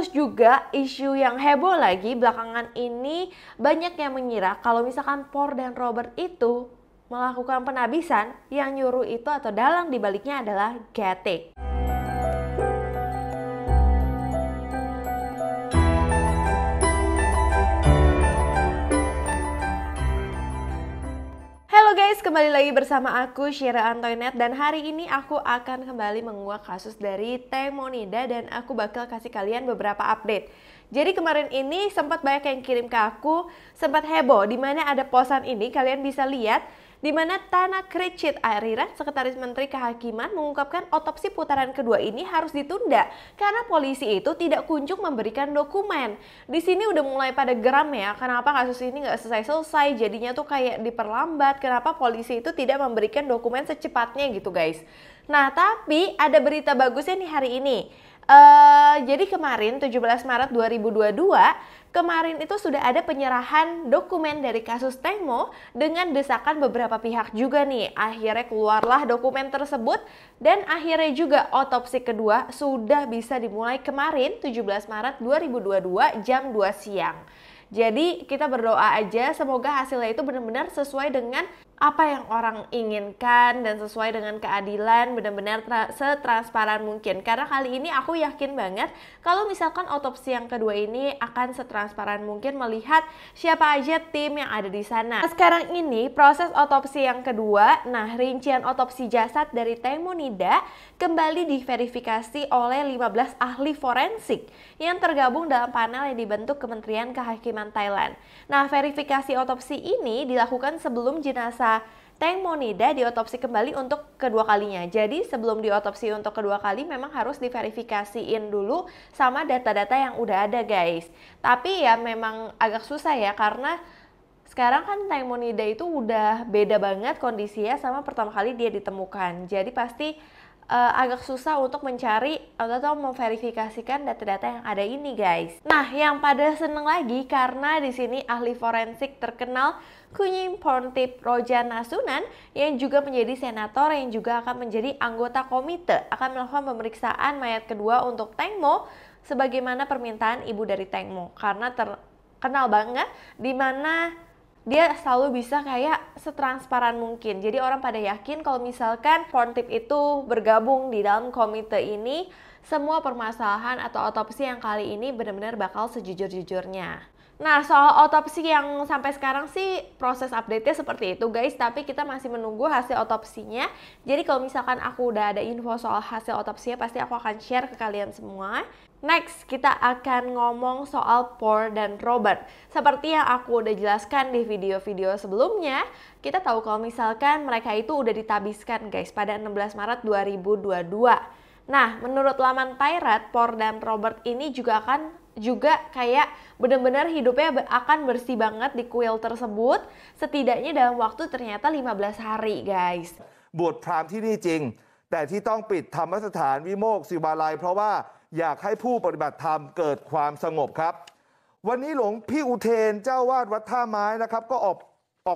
Terus juga isu yang heboh lagi belakangan ini, banyak yang mengira kalau misalkan Paul dan Robert itu melakukan penabisan, yang nyuruh itu atau dalang dibaliknya adalah Gatic. Halo guys, kembali lagi bersama aku Syira Antoinette, dan hari ini aku akan kembali menguak kasus dari Tengmonida dan aku bakal kasih kalian beberapa update. Jadi kemarin ini sempat banyak yang kirim ke aku, sempat heboh dimana ada posan ini, kalian bisa lihat di mana Tana Kritchit Ariran, Sekretaris Menteri Kehakiman, mengungkapkan otopsi putaran kedua ini harus ditunda karena polisi itu tidak kunjung memberikan dokumen. Di sini udah mulai pada geram ya, kenapa kasus ini nggak selesai-selesai, jadinya tuh kayak diperlambat, kenapa polisi itu tidak memberikan dokumen secepatnya gitu guys. Nah tapi ada berita bagusnya nih hari ini. Jadi kemarin 17 Maret 2022, kemarin itu sudah ada penyerahan dokumen dari kasus Tengmo dengan desakan beberapa pihak juga nih. Akhirnya keluarlah dokumen tersebut dan akhirnya juga otopsi kedua sudah bisa dimulai kemarin 17 Maret 2022 jam 2 siang. Jadi kita berdoa aja semoga hasilnya itu benar-benar sesuai dengan apa yang orang inginkan dan sesuai dengan keadilan, benar-benar setransparan mungkin. Karena kali ini aku yakin banget kalau misalkan otopsi yang kedua ini akan setransparan mungkin melihat siapa aja tim yang ada di sana. Nah, sekarang ini proses otopsi yang kedua, nah rincian otopsi jasad dari Tengmonida kembali diverifikasi oleh 15 ahli forensik yang tergabung dalam panel yang dibentuk Kementerian Kehakiman Thailand. Nah, verifikasi otopsi ini dilakukan sebelum jenazah Tengmonida diotopsi kembali untuk kedua kalinya. Jadi sebelum diotopsi untuk kedua kali memang harus diverifikasiin dulu sama data-data yang udah ada guys. Tapi ya memang agak susah ya karena sekarang kan Tengmonida itu udah beda banget kondisinya sama pertama kali dia ditemukan. Jadi pasti agak susah untuk mencari atau memverifikasikan data-data yang ada ini guys. Nah, yang pada seneng lagi karena di sini ahli forensik terkenal Kunyim Porntip Rojanasunan yang juga menjadi senator yang juga akan menjadi anggota komite akan melakukan pemeriksaan mayat kedua untuk Tengmo sebagaimana permintaan ibu dari Tengmo karena terkenal banget di mana dia selalu bisa kayak setransparan mungkin. Jadi orang pada yakin kalau misalkan Porntip itu bergabung di dalam komite ini, semua permasalahan atau otopsi yang kali ini benar-benar bakal sejujur-jujurnya. Nah, soal otopsi yang sampai sekarang sih proses update-nya seperti itu guys, tapi kita masih menunggu hasil otopsinya. Jadi kalau misalkan aku udah ada info soal hasil otopsinya, pasti aku akan share ke kalian semua. Next, kita akan ngomong soal Paul dan Robert. Seperti yang aku udah jelaskan di video-video sebelumnya, kita tahu kalau misalkan mereka itu udah ditabiskan guys pada 16 Maret 2022. Nah, menurut laman Pirate, Paul dan Robert ini juga kayak benar-benar hidupnya akan bersih banget di kuil tersebut, setidaknya dalam waktu ternyata 15 hari guys. บวชพราหมณ์ที่นี่จริงแต่ที่ต้องปิดธรรมสถานวิโมกข์ศิวาลัยเพราะว่าอยากให้ผู้ปฏิบัติธรรมเกิดความสงบครับวันนี้หลวงพี่อุเทนเจ้าวาดวัดท่าไม้นะครับก็ออก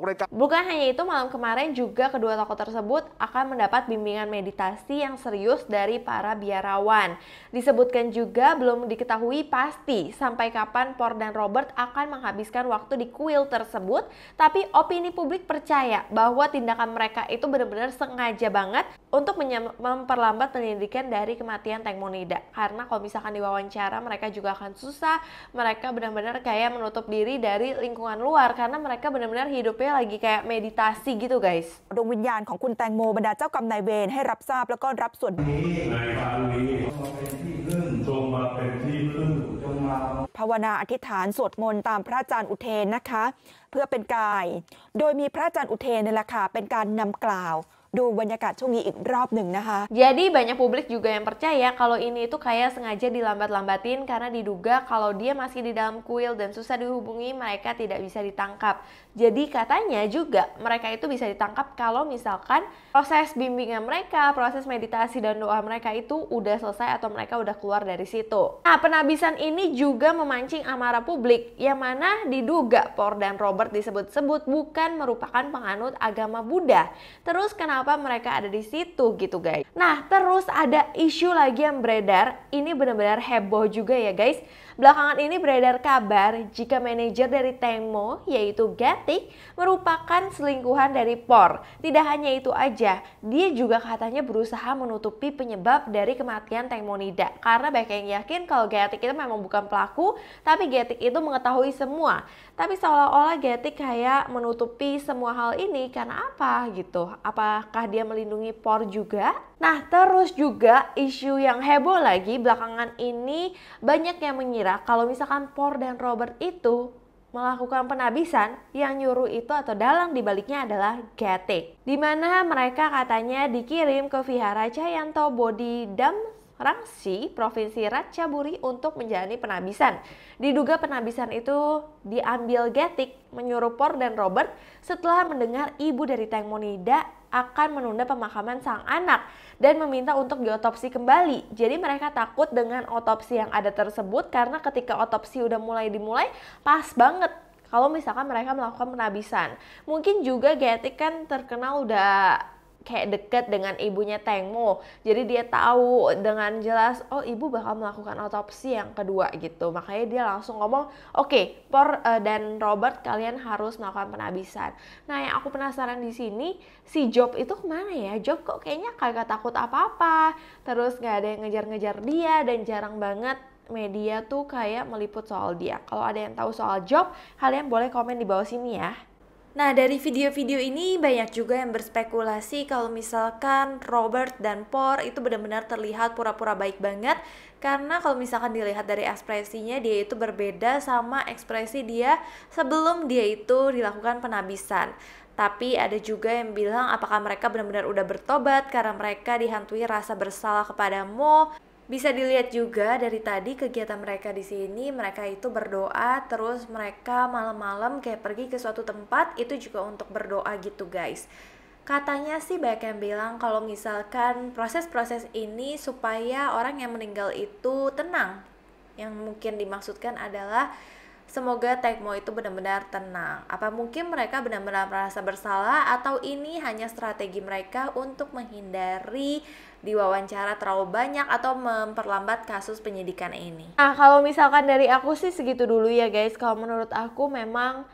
reka. Bukan hanya itu, malam kemarin juga kedua tokoh tersebut akan mendapat bimbingan meditasi yang serius dari para biarawan. Disebutkan juga belum diketahui pasti sampai kapan Paul dan Robert akan menghabiskan waktu di kuil tersebut, tapi opini publik percaya bahwa tindakan mereka itu benar-benar sengaja banget untuk memperlambat penyelidikan dari kematian Tengmonida. Karena kalau misalkan diwawancara mereka juga akan susah, mereka benar-benar kayak menutup diri dari lingkungan luar karena mereka benar-benar hidupnya lagi kayak meditasi gitu guys. ดวงวิญญาณของคุณแตงโมบรรดาเจ้ากรรมนายเวรให้รับทราบแล้วก็รับส่วนภาวนาอธิษฐานสวดมนต์ตามพระอาจารย์อุเทนนะคะเพื่อเป็นกายโดยมีพระอาจารย์อุเทนนี่แหละค่ะเป็นการนำกล่าวดูบรรยากาศช่วงนี้อีกรอบหนึ่งนะคะ Jadi banyak publik juga yang percaya kalau ini itu kayak sengaja dilambat-lambatin karena diduga kalau dia masih di dalam kuil dan susah dihubungi, mereka tidak bisa ditangkap. Jadi katanya juga mereka itu bisa ditangkap kalau misalkan proses bimbingan mereka, proses meditasi dan doa mereka itu udah selesai atau mereka udah keluar dari situ. Nah, penabisan ini juga memancing amarah publik yang mana diduga Paul dan Robert disebut-sebut bukan merupakan penganut agama Buddha. Terus kenapa kenapa mereka ada di situ gitu guys. Nah terus ada isu lagi yang beredar, ini benar-benar heboh juga ya guys. Belakangan ini beredar kabar jika manajer dari Tengmo yaitu Getik merupakan selingkuhan dari Por. Tidak hanya itu aja, dia juga katanya berusaha menutupi penyebab dari kematian Tengmonida. Karena banyak yang yakin kalau Getik itu memang bukan pelaku, tapi Getik itu mengetahui semua. Tapi seolah-olah Getik kayak menutupi semua hal ini karena apa gitu? Apakah dia melindungi Por juga? Nah terus juga isu yang heboh lagi belakangan ini banyak yang mengira kalau misalkan Por dan Robert itu melakukan penabisan, yang nyuruh itu atau dalang dibaliknya adalah Getik. Dimana mereka katanya dikirim ke Vihara Cayanto Bodhidam Rangsi, Provinsi Ratchaburi untuk menjalani penabisan. Diduga penabisan itu diambil Getik menyuruh Por dan Robert setelah mendengar ibu dari Tengmonida akan menunda pemakaman sang anak dan meminta untuk diotopsi kembali. Jadi mereka takut dengan otopsi yang ada tersebut karena ketika otopsi udah mulai dimulai pas banget kalau misalkan mereka melakukan penabisan. Mungkin juga Getik kan terkenal udah kayak deket dengan ibunya Tengmo, jadi dia tahu dengan jelas oh ibu bakal melakukan otopsi yang kedua gitu, makanya dia langsung ngomong oke, Por dan Robert kalian harus melakukan penabisan. Nah yang aku penasaran di sini si Job itu kemana ya? Job kok kayaknya kagak takut apa-apa, terus nggak ada yang ngejar-ngejar dia dan jarang banget media tuh kayak meliput soal dia. Kalau ada yang tahu soal Job, kalian boleh komen di bawah sini ya. Nah dari video-video ini banyak juga yang berspekulasi kalau misalkan Robert dan Por itu benar-benar terlihat pura-pura baik banget. Karena kalau misalkan dilihat dari ekspresinya dia itu berbeda sama ekspresi dia sebelum dia itu dilakukan penabisan. Tapi ada juga yang bilang apakah mereka benar-benar udah bertobat karena mereka dihantui rasa bersalah kepada Mo. Bisa dilihat juga dari tadi kegiatan mereka di sini, mereka itu berdoa, terus mereka malam-malam kayak pergi ke suatu tempat itu juga untuk berdoa gitu guys. Katanya sih banyak yang bilang kalau misalkan proses-proses ini supaya orang yang meninggal itu tenang. Yang mungkin dimaksudkan adalah semoga Tengmo itu benar-benar tenang. Apa mungkin mereka benar-benar merasa bersalah atau ini hanya strategi mereka untuk menghindari diwawancara terlalu banyak atau memperlambat kasus penyidikan ini. Nah kalau misalkan dari aku sih segitu dulu ya guys. Kalau menurut aku memang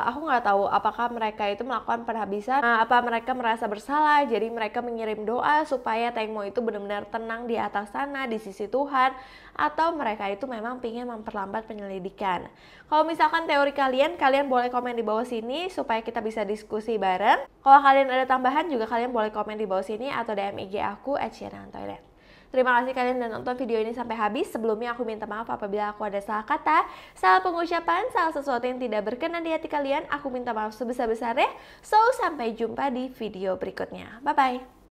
aku nggak tahu apakah mereka itu melakukan penabisan, apa mereka merasa bersalah jadi mereka mengirim doa supaya Tengmo itu benar-benar tenang di atas sana di sisi Tuhan, atau mereka itu memang ingin memperlambat penyelidikan. Kalau misalkan teori kalian boleh komen di bawah sini supaya kita bisa diskusi bareng. Kalau kalian ada tambahan juga kalian boleh komen di bawah sini atau DM IG aku @shierantoilet. Terima kasih kalian udah nonton video ini sampai habis. Sebelumnya aku minta maaf apabila aku ada salah kata, salah pengucapan, salah sesuatu yang tidak berkenan di hati kalian. Aku minta maaf sebesar-besarnya. So, sampai jumpa di video berikutnya. Bye-bye.